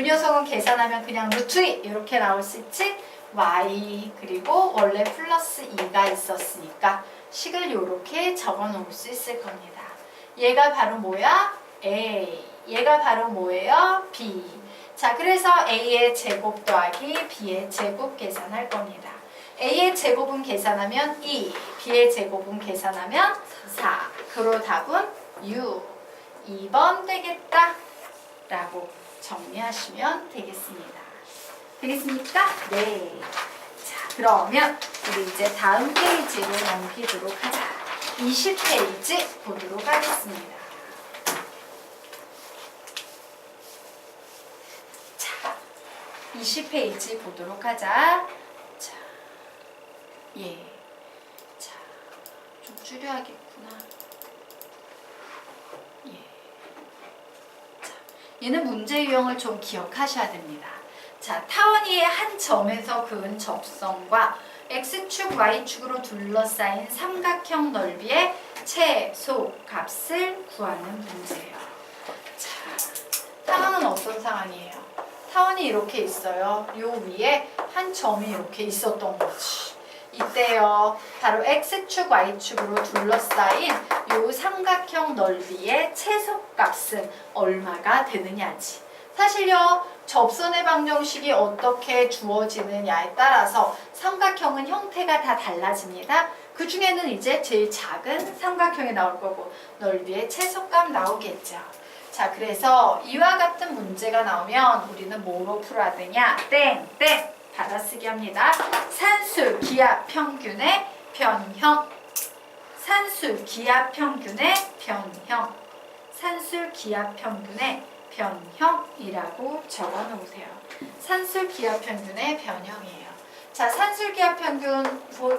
녀석은 계산하면 그냥 루트 2 이렇게 나올 수 있지. y 그리고 원래 플러스 2가 있었으니까 식을 이렇게 적어 놓을 수 있을 겁니다. 얘가 바로 뭐야? a. 얘가 바로 뭐예요? b. 자, 그래서 a의 제곱 더하기 b의 제곱 계산할 겁니다. a의 제곱은 계산하면 2, b의 제곱은 계산하면 4. 그로 답은 6. 2번 되겠다 라고 정리하시면 되겠습니다. 되겠습니까? 네. 자, 그러면 우리 이제 다음 페이지로 넘기도록 하자. 20페이지 보도록 하겠습니다. 자, 20페이지 보도록 하자. 자, 예. 자, 좀 줄여야겠구나. 예. 자, 얘는 문제 유형을 좀 기억하셔야 됩니다. 자, 타원이의 한 점에서 그은 접선과 x축, y축으로 둘러싸인 삼각형 넓이의 최소 값을 구하는 문제예요. 자, 상황은 어떤 상황이에요? 타원이 이렇게 있어요. 요 위에 한 점이 이렇게 있었던 거지. 이때요, 바로 x축, y축으로 둘러싸인 요 삼각형 넓이의 최소값은 얼마가 되느냐지. 사실요, 접선의 방정식이 어떻게 주어지느냐에 따라서 삼각형은 형태가 다 달라집니다. 그 중에는 이제 제일 작은 삼각형이 나올 거고 넓이의 최소값 나오겠죠. 자, 그래서 이와 같은 문제가 나오면 우리는 뭐로 풀어야 되냐? 땡땡 받아쓰기 합니다. 산술 기압 평균의 변형. 산술 기압 평균의 변형. 산술 기압 평균의 변형이라고 적어 놓으세요. 산술 기압 평균의 변형이에요. 자, 산술 기압 평균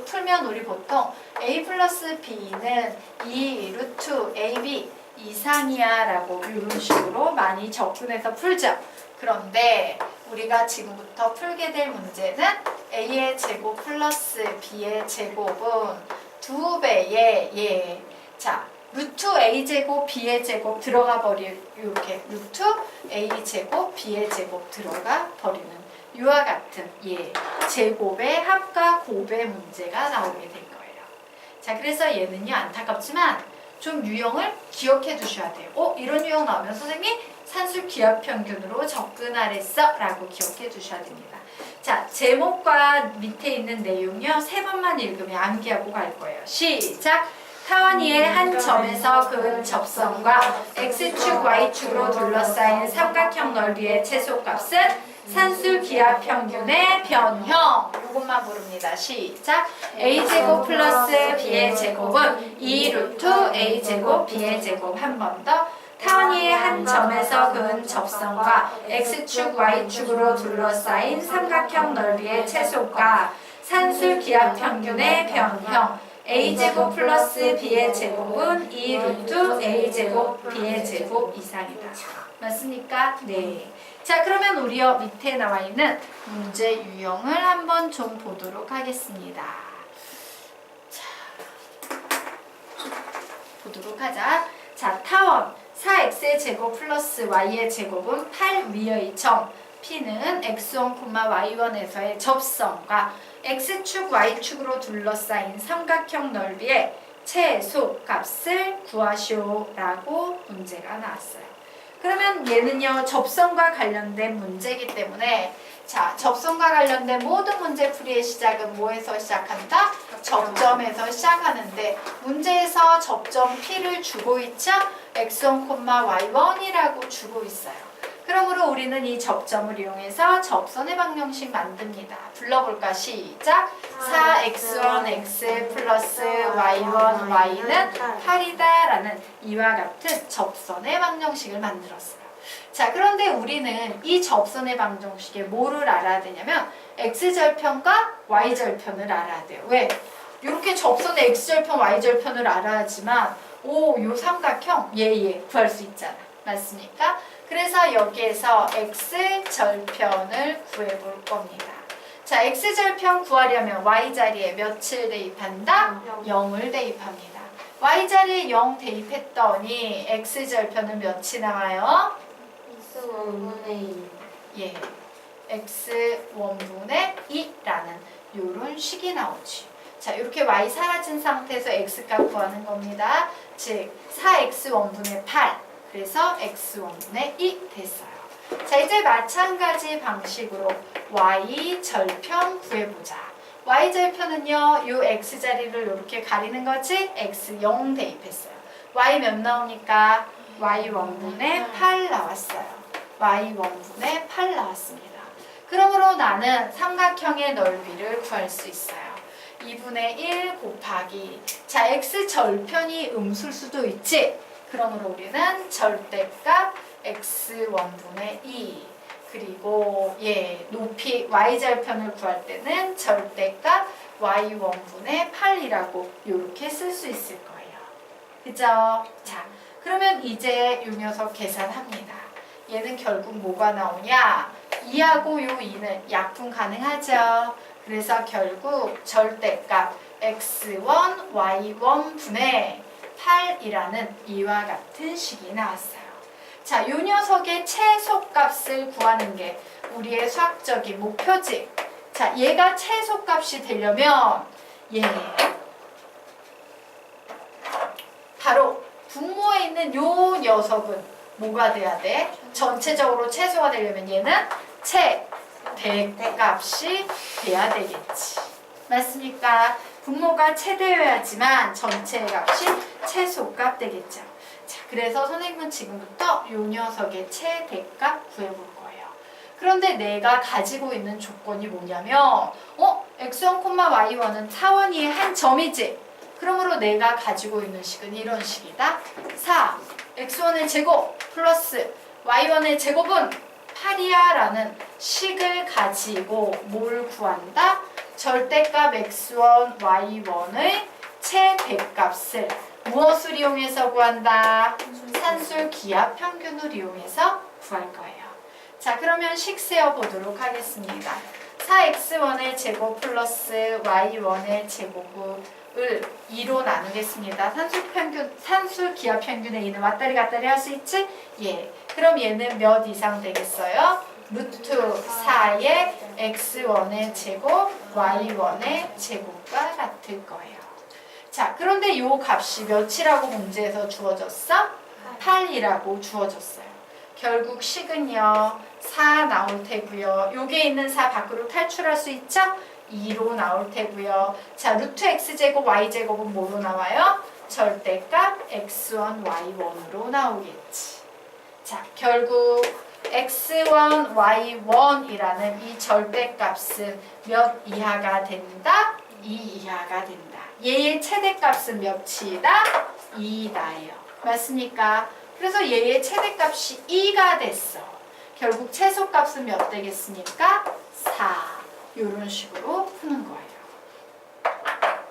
풀면 우리 보통 a 플러스 b는 2 루트 ab 이상이야 라고 이런 식으로 많이 접근해서 풀죠. 그런데 우리가 지금부터 풀게 될 문제는 a의 제곱 플러스 b의 제곱은 2배의 자, 루트 a제곱 b의 제곱 들어가 버릴 이렇게 루트 a제곱 b의 제곱 들어가 버리는 이와 같은 제곱의 합과 곱의 문제가 나오게 될 거예요. 자, 그래서 얘는요, 안타깝지만 좀 유형을 기억해 두셔야 돼요. 이런 유형 나오면 선생님이 산술 기압 평균으로 접근하랬어 라고 기억해 두셔야 됩니다. 자, 제목과 밑에 있는 내용요 3번만 읽으면 암기하고 갈 거예요. 시작! 타원이의 한 점에서 그은 접선과 x축, y축으로 둘러싸인 삼각형 넓이의 최소값은 산술 기압 평균의 변형. 이것만 부릅니다. 시작. a제곱 플러스 b의 제곱은 2 루트 a제곱 b의 제곱. 한 번 더. 타원이의 한 점에서 그은 접선과 x축, y축으로 둘러싸인 삼각형 넓이의 최소값. 산술 기압 평균의 변형. a제곱 플러스 b의 제곱은 2 루트 a제곱 b의 제곱 이상이다. 맞습니까? 네. 자, 그러면 우리요 밑에 나와 있는 문제 유형을 한번 좀 보도록 하겠습니다. 자, 보도록 하자. 자, 타원 4x의 제곱 플러스 y의 제곱은 8 위의 점 P는 x1, y1에서의 접선과 x축, y축으로 둘러싸인 삼각형 넓이의 최소 값을 구하시오라고 문제가 나왔어요. 그러면 얘는요, 접선과 관련된 문제이기 때문에 자, 접선과 관련된 모든 문제풀이의 시작은 뭐에서 시작한다? 접점에서 시작하는데 문제에서 접점 P를 주고 있죠? x1, y1이라고 주고 있어요. 그러므로 우리는 이 접점을 이용해서 접선의 방정식 만듭니다. 불러볼까? 시작! 4x1, x 플러스 y1, y는 8이다 라는 이와 같은 접선의 방정식을 만들었어요. 자, 그런데 우리는 이 접선의 방정식에 뭐를 알아야 되냐면 x절편과 y절편을 알아야 돼요. 왜? 이렇게 접선의 x절편, y절편을 알아야지만 요 삼각형 구할 수 있잖아. 맞습니까? 그래서 여기에서 x절편을 구해볼 겁니다. 자, x절편 구하려면 y자리에 몇을 대입한다? 0을 대입합니다. y자리에 0 대입했더니 x절편은 몇이 나와요? 2승 5분의 2. 예, x1분의 2라는 요런 식이 나오지. 자, 이렇게 y 사라진 상태에서 x값 구하는 겁니다. 즉 4x1분의 8, 그래서 x1분의 2 됐어요. 자, 이제 마찬가지 방식으로 y 절편 구해보자. y 절편은요, 요 x자리를 이렇게 가리는 거지. x0 대입했어요. y 몇 나옵니까? y1분의 8 나왔어요. y1분의 8 나왔습니다. 그러므로 나는 삼각형의 넓이를 구할 수 있어요. 2분의 1 곱하기, 자, x 절편이 음수일 수도 있지. 그러므로 우리는 절대값 x1분의 2, 그리고 높이 y절편을 구할 때는 절대값 y1분의 8이라고 이렇게 쓸 수 있을 거예요. 그죠? 자, 그러면 이제 이 녀석 계산합니다. 얘는 결국 뭐가 나오냐? 2하고 요 2는 약분 가능하죠? 그래서 결국 절대값 x1, y1 분의 8이라는 이와 같은 식이 나왔어요. 자, 요 녀석의 최소값을 구하는 게 우리의 수학적인 목표지. 자, 얘가 최소값이 되려면 바로 분모에 있는 요 녀석은 뭐가 돼야 돼? 전체적으로 최소가 되려면 얘는 최대값이 돼야 되겠지. 맞습니까? 분모가 최대여야지만 전체 값이 최소값 되겠죠. 자, 그래서 선생님은 지금부터 요 녀석의 최대값 구해볼 거예요. 그런데 내가 가지고 있는 조건이 뭐냐면 x1, y1은 차원위의 한 점이지. 그러므로 내가 가지고 있는 식은 이런 식이다. 4, x1의 제곱 플러스 y1의 제곱은 8이야 라는 식을 가지고 뭘 구한다? 절대값 x1, y1의 최대값을 무엇을 이용해서 구한다? 산술 기하 평균을 이용해서 구할 거예요. 자, 그러면 식 세어보도록 하겠습니다. 4x1의 제곱 플러스 y1의 제곱을 2로 나누겠습니다. 산술 기하 평균의 2는 왔다리 갔다리 할 수 있지? 예. 그럼 얘는 몇 이상 되겠어요? 루트 4의 x1의 제곱, y1의 제곱과 같을 거예요. 자, 그런데 이 값이 몇이라고 문제에서 주어졌어? 8이라고 주어졌어요. 결국 식은요, 4 나올 테고요. 여기에 있는 4 밖으로 탈출할 수 있죠? 2로 나올 테고요. 자, 루트 x제곱, y제곱은 뭐로 나와요? 절대값 x1, y1으로 나오겠지. 자, 결국 x1, y1이라는 이 절대값은 몇 이하가 된다? 2 이하가 된다. 얘의 최대값은 몇이다? 2다예요. 맞습니까? 그래서 얘의 최대값이 2가 됐어. 결국 최소값은 몇 되겠습니까? 4. 이런 식으로 푸는 거예요.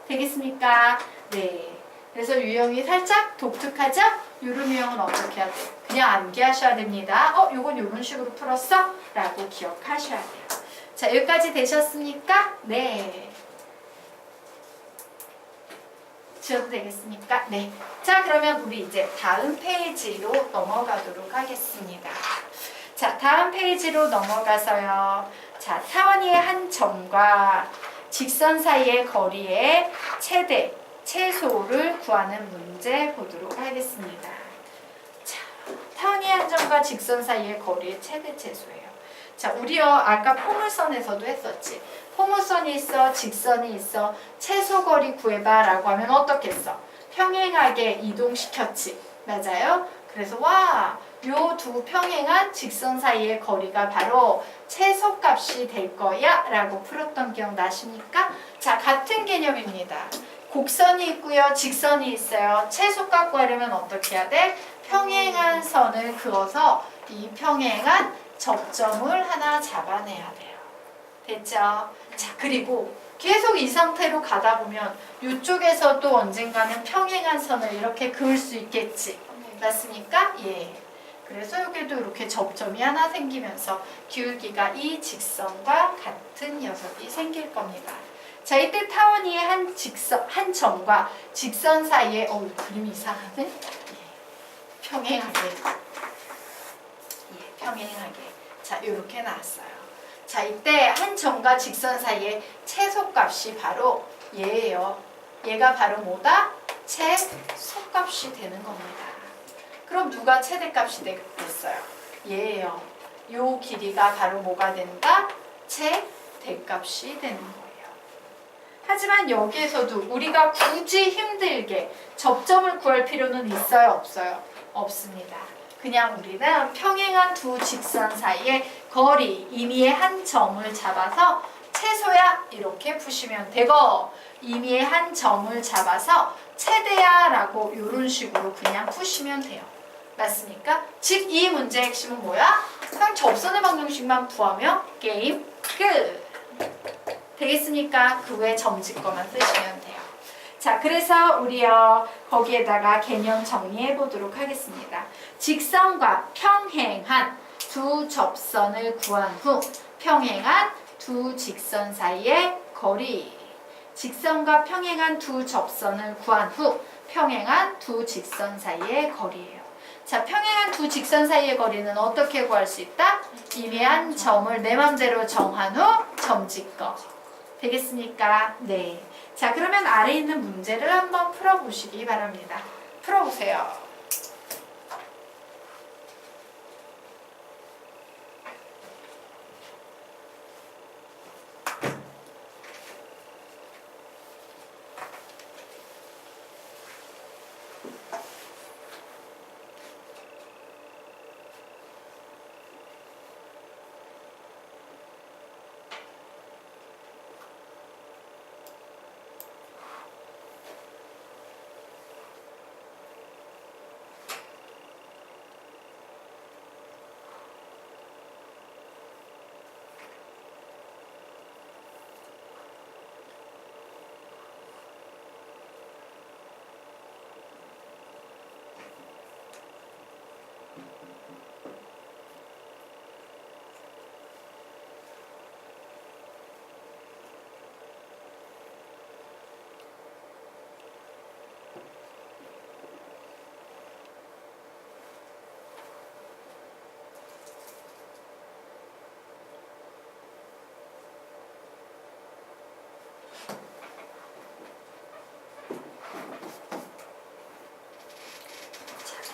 되겠습니까? 네. 그래서 유형이 살짝 독특하죠? 이런 유형은 어떻게 해야 돼요? 그냥 암기하셔야 됩니다. 요건 이런 식으로 풀었어? 라고 기억하셔야 돼요. 자, 여기까지 되셨습니까? 네. 지워도 되겠습니까? 네. 자, 그러면 우리 이제 다음 페이지로 넘어가도록 하겠습니다. 자, 다음 페이지로 넘어가서요. 자, 타원이의 한 점과 직선 사이의 거리의 최대, 최소를 구하는 문제 보도록 하겠습니다. 자, 타원이의 한 점과 직선 사이의 거리의 최대, 최소예요. 자, 우리요 아까 포물선에서도 했었지. 포물선이 있어, 직선이 있어, 최소 거리 구해봐 라고 하면 어떻겠어? 평행하게 이동시켰지. 맞아요? 그래서 와, 요 두 평행한 직선 사이의 거리가 바로 최소값이 될 거야 라고 풀었던 기억 나십니까? 자, 같은 개념입니다. 곡선이 있고요, 직선이 있어요. 최소값 구하려면 어떻게 해야 돼? 평행한 선을 그어서 이 평행한 접점을 하나 잡아내야 돼요. 됐죠? 자, 그리고 계속 이 상태로 가다 보면 이쪽에서도 언젠가는 평행한 선을 이렇게 그을 수 있겠지. 맞습니까? 예. 그래서 여기도 이렇게 접점이 하나 생기면서 기울기가 이 직선과 같은 녀석이 생길 겁니다. 자, 이때 타원이의 한 점과 직선 사이에 그림이 이상하네? 예. 평행하게. 예, 평행하게. 자, 이렇게 나왔어요. 자, 이때 한 점과 직선 사이의 최소값이 바로 얘예요. 얘가 바로 뭐다? 최소값이 되는 겁니다. 그럼 누가 최대값이 됐어요? 얘예요. 요 길이가 바로 뭐가 된다? 최대값이 되는 거예요. 하지만 여기에서도 우리가 굳이 힘들게 접점을 구할 필요는 있어요? 없어요? 없습니다. 그냥 우리는 평행한 두 직선 사이의 거리, 임의의 한 점을 잡아서 최소야 이렇게 푸시면 되고, 임의의 한 점을 잡아서 최대야 라고 이런 식으로 그냥 푸시면 돼요. 맞습니까? 즉 이 문제의 핵심은 뭐야? 그냥 접선의 방정식만 구하면 게임 끝! 되겠습니까? 그 외 점짓거만 쓰시면 돼요. 자, 그래서 우리요 거기에다가 개념 정리해 보도록 하겠습니다. 직선과 평행한 두 접선을 구한 후 평행한 두 직선 사이의 거리. 직선과 평행한 두 접선을 구한 후 평행한 두 직선 사이의 거리예요. 자, 평행한 두 직선 사이의 거리는 어떻게 구할 수 있다? 임의한 점을 내 맘대로 정한 후 점짓거. 되겠습니까? 네. 자, 그러면 아래 있는 문제를 한번 풀어보시기 바랍니다. 풀어보세요.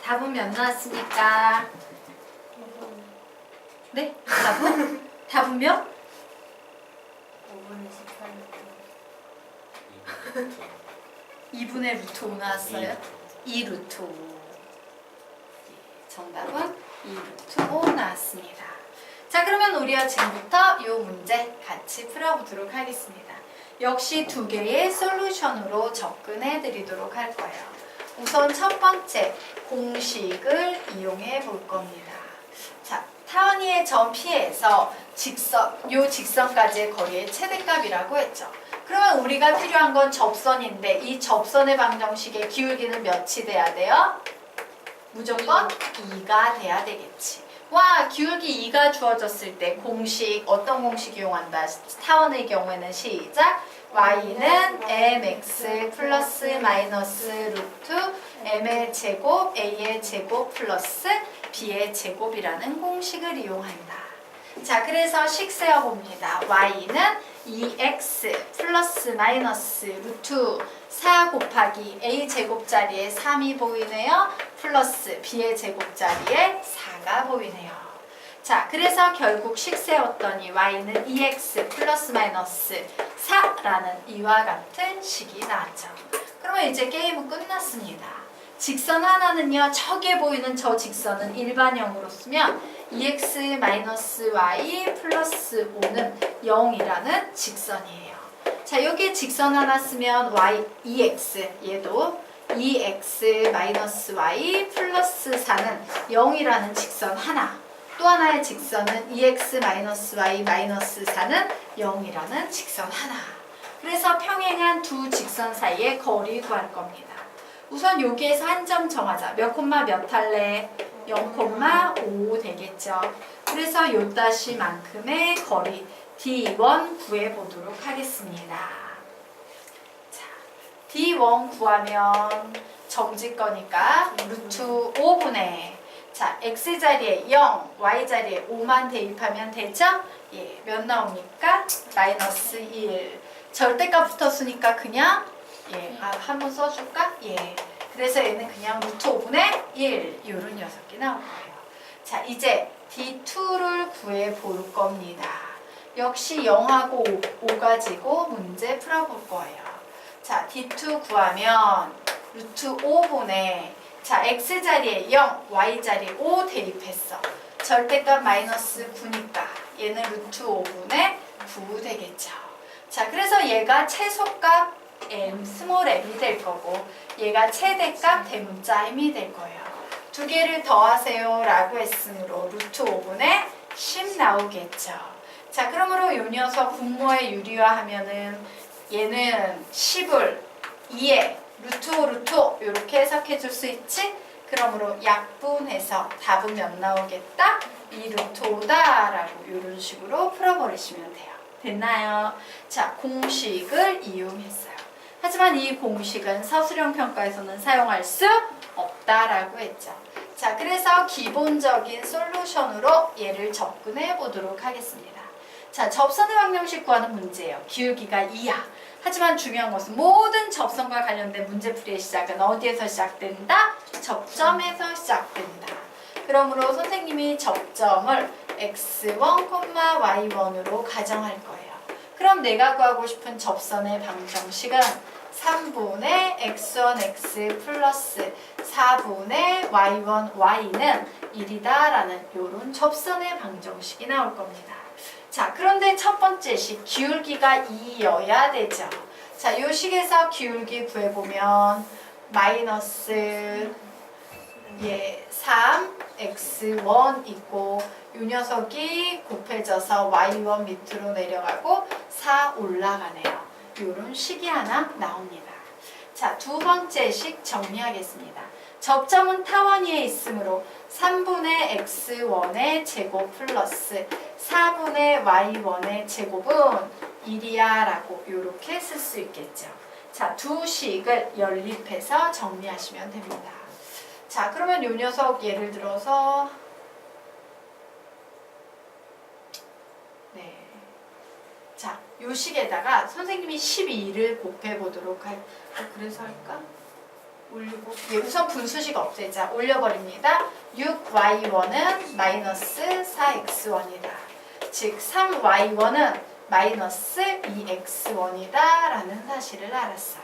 답은 몇 나왔습니까? 네? 답은? 답은 몇? 5분의 18루트 2분의 루트 5 나왔어요? 2 루트 5. 정답은 2 루트 5 나왔습니다. 자, 그러면 우리가 지금부터 이 문제 같이 풀어보도록 하겠습니다. 역시 두 개의 솔루션으로 접근해 드리도록 할 거예요. 우선 첫 번째 공식을 이용해 볼 겁니다. 자, 타원이의 점 P에서 요 직선까지의 거리의 최대값이라고 했죠. 그러면 우리가 필요한 건 접선인데 이 접선의 방정식의 기울기는 몇이 돼야 돼요? 무조건 2가 돼야 되겠지. 와, 기울기 2가 주어졌을 때 공식, 어떤 공식 이용한다? 타원의 경우에는 시작! y는 mx 플러스 마이너스 루트 m의 제곱 a의 제곱 플러스 b의 제곱이라는 공식을 이용한다. 자, 그래서 식 세어봅니다. y는 2x 플러스 마이너스 루트 4 곱하기 a 제곱자리에 3이 보이네요. 플러스 b의 제곱자리에 4가 보이네요. 자, 그래서 결국 식 세웠더니 y는 2x 플러스 마이너스 4라는 이와 같은 식이 나왔죠. 그러면 이제 게임은 끝났습니다. 직선 하나는요, 저기에 보이는 저 직선은 일반형으로 쓰면 2x 마이너스 y 플러스 5는 0이라는 직선이에요. 자, 여기에 직선 하나 쓰면 y 2x, 얘도 2x 마이너스 y 플러스 4는 0이라는 직선 하나. 또 하나의 직선은 2x-y 4는 0이라는 직선 하나. 그래서 평행한 두 직선 사이의 거리 구할 겁니다. 우선 여기에서 한 점 정하자. 몇 콤마 몇 할래? 0,5 되겠죠. 그래서 요 따시만큼의 거리 D1 구해보도록 하겠습니다. 자, D1 구하면 점질 거니까 루트 5분의 자, x자리에 0, y자리에 5만 대입하면 되죠? 예, 몇 나옵니까? 마이너스 1. 절대값 붙었으니까 그냥 한번 써줄까? 예. 그래서 얘는 그냥 루트 5분의 1 이런 녀석이 나올 거예요. 자, 이제 D2를 구해 볼 겁니다. 역시 0하고 5 가지고 문제 풀어볼 거예요. 자, D2 구하면 루트 5분의 자, x자리에 0, y자리에 5 대입했어. 절대값 마이너스 9니까 얘는 루트 5분의 9 되겠죠. 자, 그래서 얘가 최소값 m, 스몰 m이 될 거고 얘가 최대값 대문자 m이 될 거예요. 두 개를 더하세요 라고 했으므로 루트 5분의 10 나오겠죠. 자, 그러므로 요 녀석 분모의 유리화하면은 얘는 10을 2에 루트 5 루트 5 이렇게 해석해 줄 수 있지? 그러므로 약분해서 답은 몇 나오겠다? 2 루트 5다 라고 이런 식으로 풀어버리시면 돼요. 됐나요? 자, 공식을 이용했어요. 하지만 이 공식은 서술형 평가에서는 사용할 수 없다라고 했죠. 자, 그래서 기본적인 솔루션으로 얘를 접근해 보도록 하겠습니다. 자, 접선의 방정식 구하는 문제예요. 기울기가 2야. 하지만 중요한 것은 모든 접선과 관련된 문제풀이의 시작은 어디에서 시작된다? 접점에서 시작된다. 그러므로 선생님이 접점을 x1, y1으로 가정할 거예요. 그럼 내가 구하고 싶은 접선의 방정식은 3분의 x1, x 플러스 4분의 y1, y는 1이다 라는 이런 접선의 방정식이 나올 겁니다. 자, 그런데 첫 번째 식 기울기가 2여야 되죠. 자, 이 식에서 기울기 구해보면 마이너스 3 x1 있고 이 녀석이 곱해져서 y1 밑으로 내려가고 4 올라가네요. 이런 식이 하나 나옵니다. 자, 두 번째 식 정리하겠습니다. 접점은 타원위에 있으므로 3분의 x1의 제곱 플러스 4분의 y1의 제곱은 1이야 라고 이렇게 쓸 수 있겠죠. 자, 두 식을 연립해서 정리하시면 됩니다. 자, 그러면 이 녀석 예를 들어서 자, 요 식에다가 선생님이 12를 곱해보도록 그래서 할까? 올리고 우선 분수식 없애자. 올려버립니다. 6y1은 마이너스 4x1이다. 즉 3y1은 마이너스 2x1이다 라는 사실을 알았어요.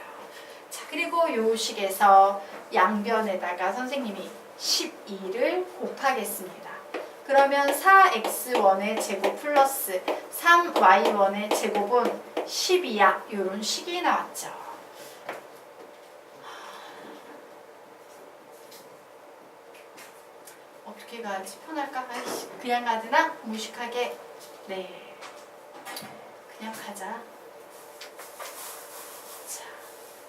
자, 그리고 요 식에서 양변에다가 선생님이 12를 곱하겠습니다. 그러면 4x1의 제곱 플러스 3y1의 제곱은 10이야. 이런 식이 나왔죠. 어떻게 가야지 편할까? 그냥 가드나? 무식하게. 네, 그냥 가자. 자,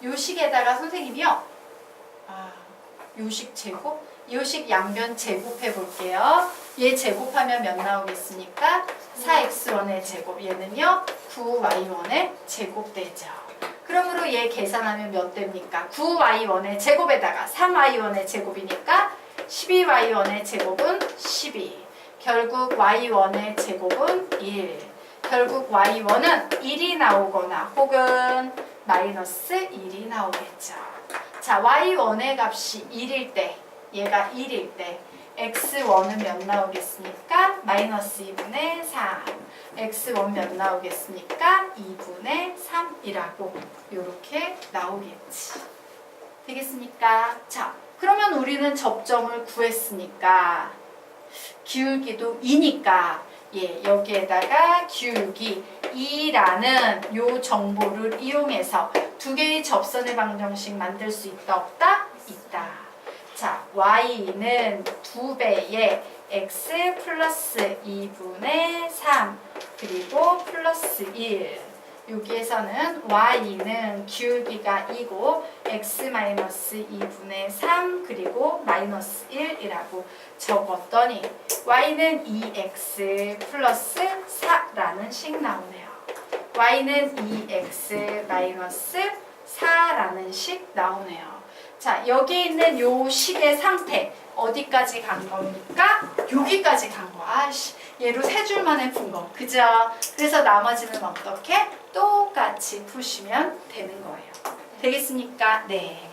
요 식에다가 선생님이요. 요식 제곱? 요식 양변 제곱해 볼게요. 얘 제곱하면 몇 나오겠습니까? 4x1의 제곱. 얘는요 9y1의 제곱 되죠. 그러므로 얘 계산하면 몇 됩니까? 9y1의 제곱에다가 3y1의 제곱이니까 12y1의 제곱은 12. 결국 y1의 제곱은 1. 결국 y1은 1이 나오거나 혹은 마이너스 1이 나오겠죠. 자, y1의 값이 1일 때, 얘가 1일 때 x1은 몇 나오겠습니까? 마이너스 2분의 3. x1 몇 나오겠습니까? 2분의 3이라고 이렇게 나오겠지. 되겠습니까? 자, 그러면 우리는 접점을 구했으니까 기울기도 2니까 여기에다가 기울기 2라는 요 정보를 이용해서 두 개의 접선의 방정식 만들 수 있다 없다? 있다. 자, y는 2배의 x 플러스 2분의 3 그리고 플러스 1. 여기에서는 y는 기울기가 2고 x 마이너스 2분의 3 그리고 마이너스 1이라고 적었더니 y는 2x 플러스 4라는 식 나오네요. y는 2x 마이너스 4라는 식 나오네요. 자, 여기 있는 요 식의 상태 어디까지 간 겁니까? 여기까지 간 거. 아이씨, 얘로 세 줄만에 푼 거. 그죠? 그래서 나머지는 어떻게? 똑같이 푸시면 되는 거예요. 되겠습니까? 네.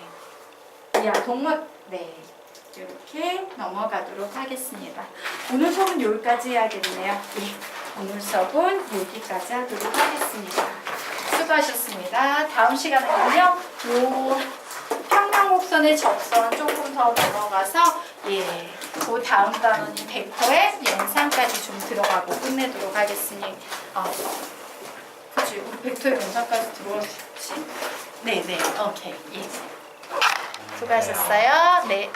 야, 동물. 네. 이렇게 넘어가도록 하겠습니다. 오늘 수업은 여기까지 해야겠네요. 예. 오늘 수업은 여기까지 하도록 하겠습니다. 수고하셨습니다. 다음 시간에는요, 요 평면곡선의 접선 조금 더 넘어가서 그 다음 단원인 벡터의 연산까지 좀 들어가고 끝내도록 하겠으니 그치 우리 벡터의 연산까지 들어가지? 네네 오케이 예. 수고하셨어요. 네.